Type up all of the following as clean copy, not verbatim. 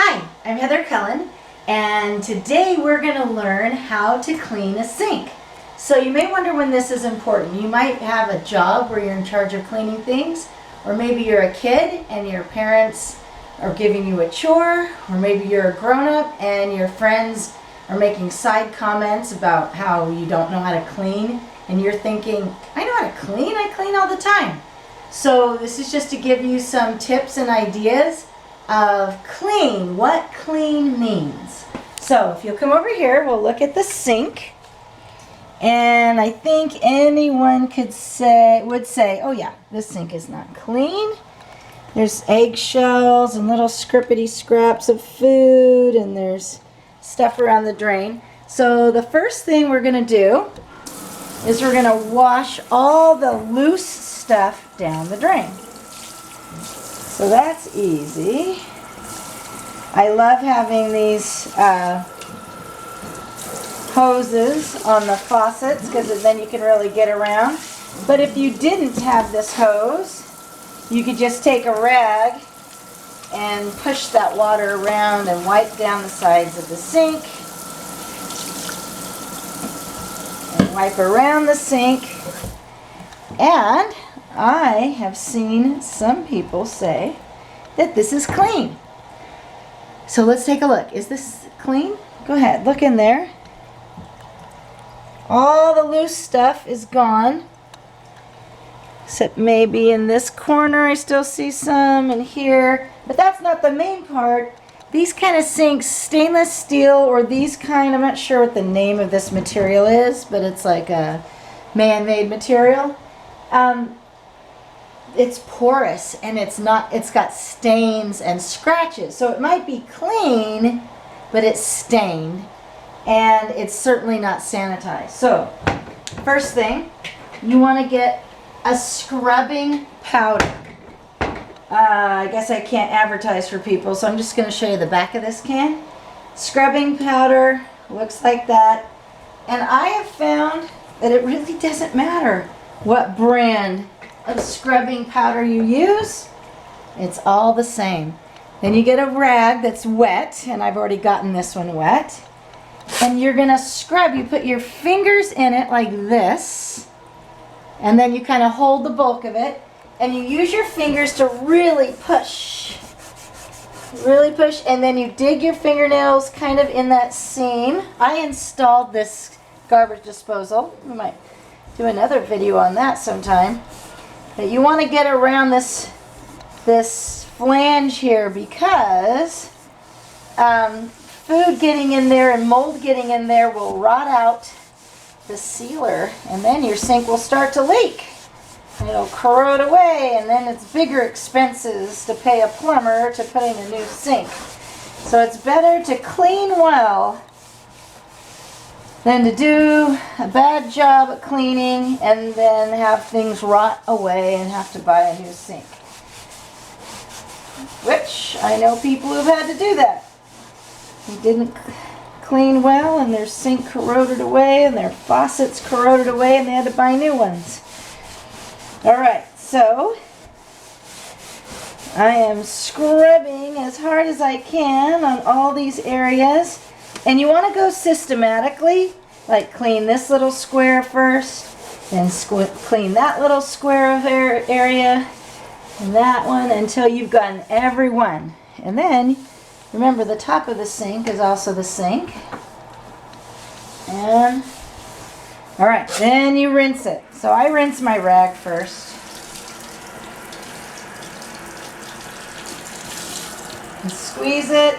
Hi, I'm Heather Cullen, and today we're going to learn how to clean a sink. So you may wonder when this is important. You might have a job where you're in charge of cleaning things, or maybe you're a kid and your parents are giving you a chore, or maybe you're a grown-up and your friends are making side comments about how you don't know how to clean, and you're thinking, I know how to clean, I clean all the time. So this is just to give you some tips and ideas of clean, what clean means. So if you'll come over here, we'll look at the sink. And I think anyone would say, oh yeah, this sink is not clean. There's eggshells and little scrippity scraps of food, and there's stuff around the drain. So the first thing we're going to do is we're going to wash all the loose stuff down the drain. So that's easy. I love having these hoses on the faucets because then you can really get around. But if you didn't have this hose, you could just take a rag and push that water around and wipe down the sides of the sink. And wipe around the sink. And I have seen some people say that this is clean. So let's take a look. Is this clean? Go ahead, look in there. All the loose stuff is gone. Except maybe in this corner I still see some, and here. But that's not the main part. These kind of sinks, stainless steel or these kind, I'm not sure what the name of this material is, but it's like a man-made material. It's porous and it's got stains and scratches. So it might be clean, but it's stained and it's certainly not sanitized. So first thing, you want to get a scrubbing powder. I guess I can't advertise for people, so I'm just going to show you the back of this can. Scrubbing powder looks like that. And I have found that it really doesn't matter what brand of scrubbing powder you use. It's all the same. Then you get a rag that's wet, and I've already gotten this one wet. And you're going to scrub. You put your fingers in it like this, and then you kind of hold the bulk of it, and you use your fingers to really push. Really push, and then you dig your fingernails kind of in that seam. I installed this garbage disposal. We might do another video on that sometime. But you want to get around this flange here because food getting in there and mold getting in there will rot out the sealer, and then your sink will start to leak. It'll corrode away, and then it's bigger expenses to pay a plumber to put in a new sink. So it's better to clean well than to do a bad job at cleaning and then have things rot away and have to buy a new sink. Which I know people who've had to do that. They didn't clean well and their sink corroded away and their faucets corroded away and they had to buy new ones. Alright, so I am scrubbing as hard as I can on all these areas. And you want to go systematically, like clean this little square first, then clean that little square of area, and that one, until you've gotten every one. And then, remember the top of the sink is also the sink. And, alright, then you rinse it. So I rinse my rag first. And squeeze it.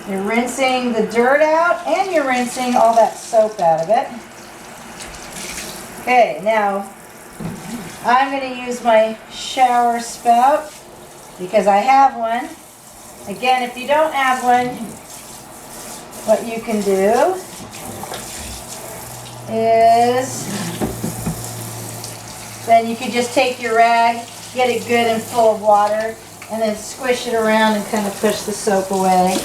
You're rinsing the dirt out and you're rinsing all that soap out of it. Okay, now I'm going to use my shower spout because I have one. Again, if you don't have one, what you can do is then you can just take your rag, get it good and full of water, and then squish it around and kind of push the soap away.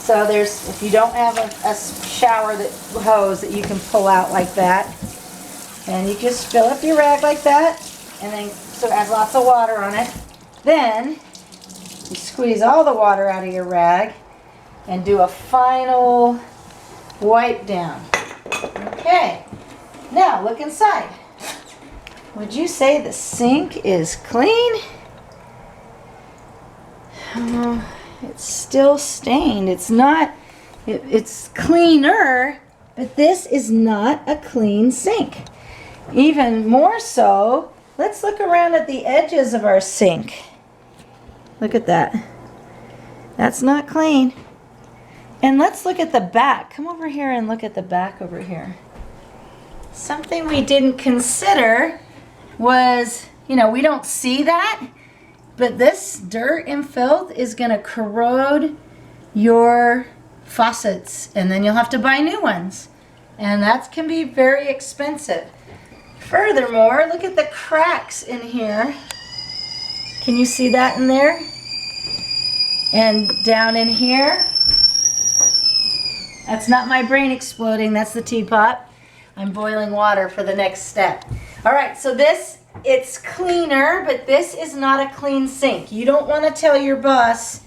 So if you don't have a shower hose that you can pull out like that, and you just fill up your rag like that, and then so it has lots of water on it. Then you squeeze all the water out of your rag and do a final wipe down. Okay, now look inside. Would you say the sink is clean? It's still stained. It's not, it's cleaner, but this is not a clean sink. Even more so, let's look around at the edges of our sink. Look at that. That's not clean. And let's look at the back. Come over here and look at the back over here. Something we didn't consider was, you know, we don't see that, but this dirt and filth is going to corrode your faucets, and then you'll have to buy new ones. And that can be very expensive. Furthermore, look at the cracks in here. Can you see that in there? And down in here. That's not my brain exploding, that's the teapot. I'm boiling water for the next step. All right, so this, it's cleaner, but this is not a clean sink. You don't want to tell your boss,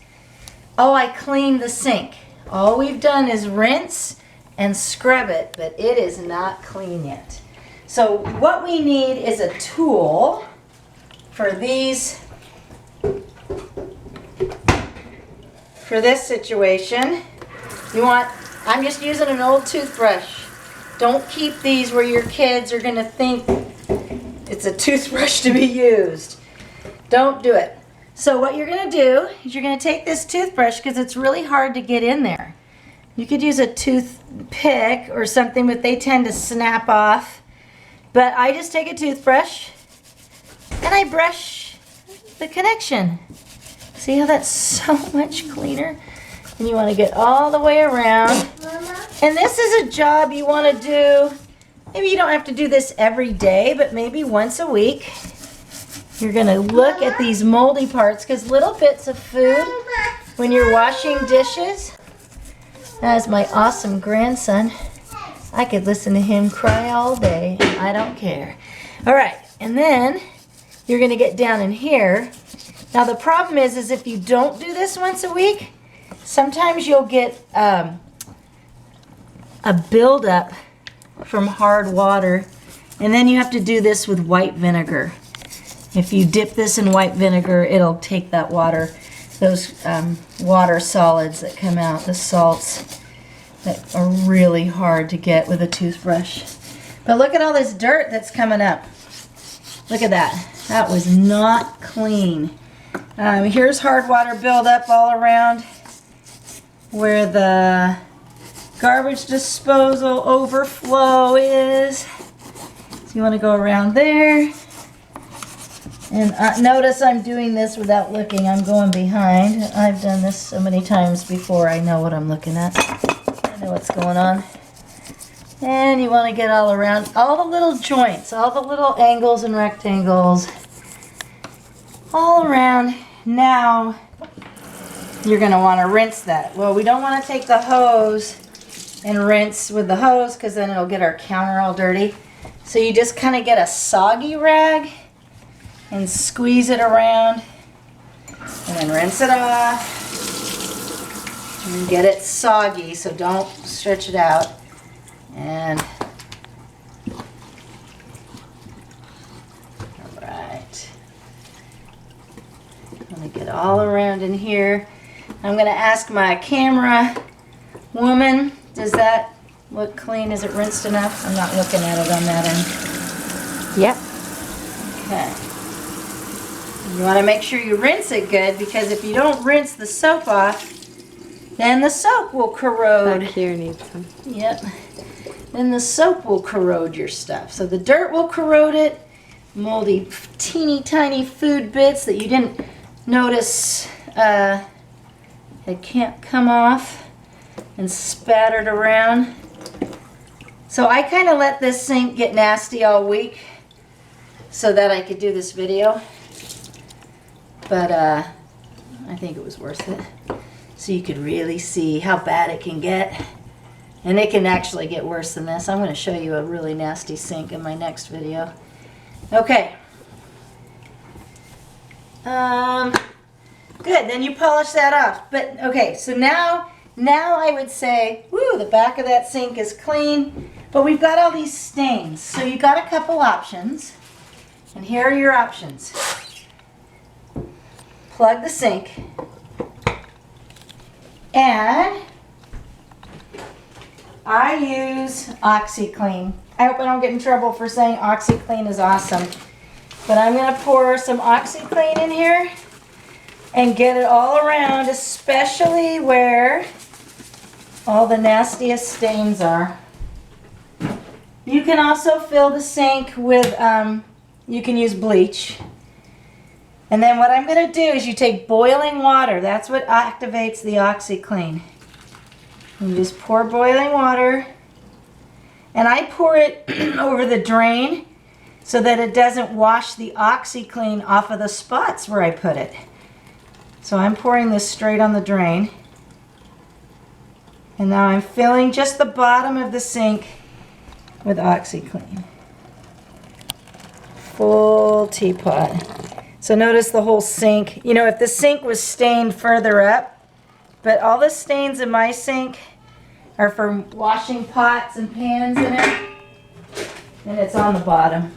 oh, I cleaned the sink. All we've done is rinse and scrub it, but it is not clean yet. So what we need is a tool for these, for this situation. You want, I'm just using an old toothbrush. Don't keep these where your kids are going to think it's a toothbrush to be used. Don't do it. So what you're going to do is you're going to take this toothbrush, because it's really hard to get in there. You could use a toothpick or something, but they tend to snap off. But I just take a toothbrush and I brush the connection. See how that's so much cleaner? And you want to get all the way around. And this is a job you want to do. Maybe you don't have to do this every day, but maybe once a week. You're going to look at these moldy parts, because little bits of food, when you're washing dishes, that's my awesome grandson. I could listen to him cry all day. I don't care. All right, and then you're going to get down in here. Now the problem is if you don't do this once a week, sometimes you'll get a buildup from hard water, and then you have to do this with white vinegar. If you dip this in white vinegar, it'll take that water, those water solids that come out, the salts that are really hard to get with a toothbrush. But look at all this dirt that's coming up. Look at that. That was not clean. Here's hard water buildup all around where the garbage disposal overflow is. So you want to go around there. And notice I'm doing this without looking. I'm going behind. I've done this so many times before. I know what I'm looking at. I know what's going on. And you want to get all around all the little joints, all the little angles and rectangles, all around. Now you're going to want to rinse that. Well, we don't want to take the hose and rinse with the hose, because then it'll get our counter all dirty. So you just kind of get a soggy rag and squeeze it around and then rinse it off and get it soggy, so don't stretch it out. And all right, I'm going to get all around in here. I'm going to ask my camera woman, does that look clean? Is it rinsed enough? I'm not looking at it on that end. Yep. Okay. You want to make sure you rinse it good, because if you don't rinse the soap off, then the soap will corrode. Back here needs some. Yep. Then the soap will corrode your stuff. So the dirt will corrode it. Moldy, teeny tiny food bits that you didn't notice had can't come off and spattered around. So I kind of let this sink get nasty all week so that I could do this video. But I think it was worth it. So you could really see how bad it can get. And it can actually get worse than this. I'm going to show you a really nasty sink in my next video. Okay. Good, then you polish that off. But okay, so now I would say, woo, the back of that sink is clean, but we've got all these stains. So you got a couple options, and here are your options. Plug the sink, and I use OxiClean. I hope I don't get in trouble for saying OxiClean is awesome, but I'm gonna pour some OxiClean in here and get it all around, especially where all the nastiest stains are. You can also fill the sink with, you can use bleach. And then what I'm going to do is you take boiling water. That's what activates the OxiClean. You just pour boiling water. And I pour it over the drain so that it doesn't wash the OxiClean off of the spots where I put it. So I'm pouring this straight on the drain. And now I'm filling just the bottom of the sink with OxiClean. Full teapot. So notice the whole sink. You know, if the sink was stained further up, but all the stains in my sink are from washing pots and pans in it, and it's on the bottom.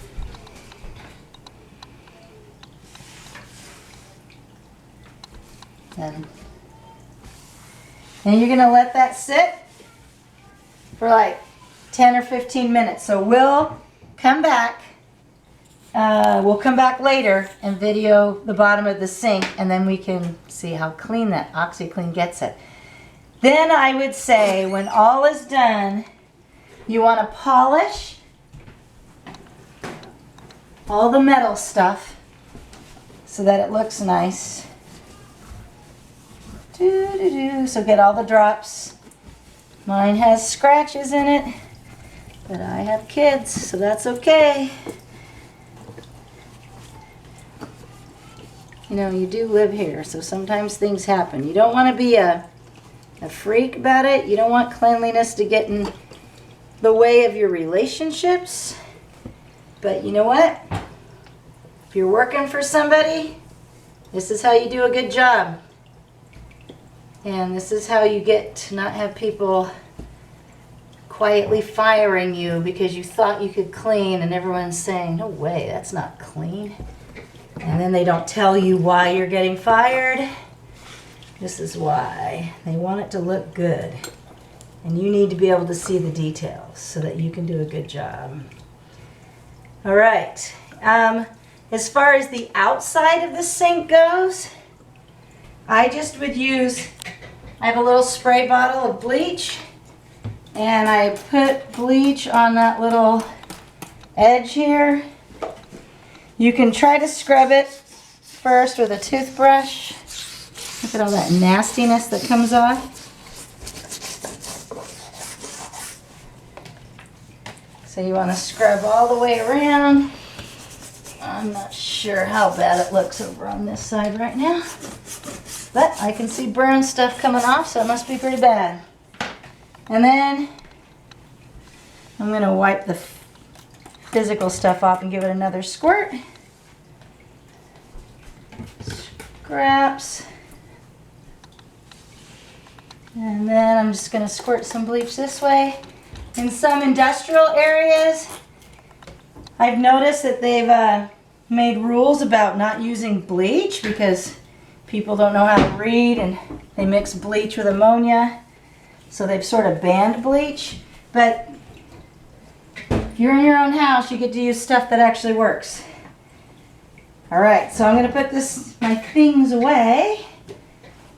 And you're gonna let that sit for like 10 or 15 minutes. So we'll come back later and video the bottom of the sink, and then we can see how clean that OxiClean gets it. Then I would say when all is done, you want to polish all the metal stuff so that it looks nice. So get all the drops. Mine has scratches in it, but I have kids, so that's okay. You know, you do live here, so sometimes things happen. You don't want to be a freak about it. You don't want cleanliness to get in the way of your relationships. But you know what? If you're working for somebody, this is how you do a good job. And this is how you get to not have people quietly firing you because you thought you could clean and everyone's saying, no way, that's not clean. And then they don't tell you why you're getting fired. This is why. They want it to look good. And you need to be able to see the details so that you can do a good job. All right. As far as the outside of the sink goes, I just would use, I have a little spray bottle of bleach, and I put bleach on that little edge here. You can try to scrub it first with a toothbrush. Look at all that nastiness that comes off. So you want to scrub all the way around. I'm not sure how bad it looks over on this side right now, but I can see brown stuff coming off, so it must be pretty bad. And then I'm going to wipe the physical stuff off and give it another squirt. Scraps. And then I'm just going to squirt some bleach this way. In some industrial areas, I've noticed that they've made rules about not using bleach because people don't know how to read and they mix bleach with ammonia. So they've sort of banned bleach. But if you're in your own house, you get to use stuff that actually works. All right, so I'm going to put my things away,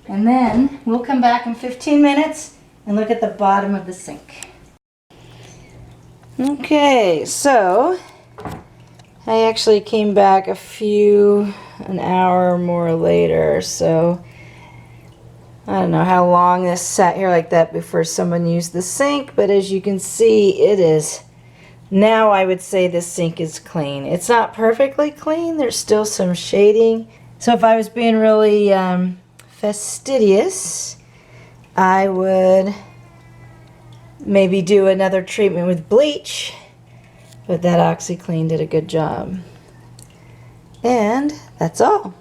and then we'll come back in 15 minutes and look at the bottom of the sink. Okay, so I actually came back an hour or more later, so I don't know how long this sat here like that before someone used the sink, but as you can see, it is. Now I would say this sink is clean. It's not perfectly clean. There's still some shading. So if I was being really fastidious, I would maybe do another treatment with bleach, but that OxiClean did a good job. And that's all.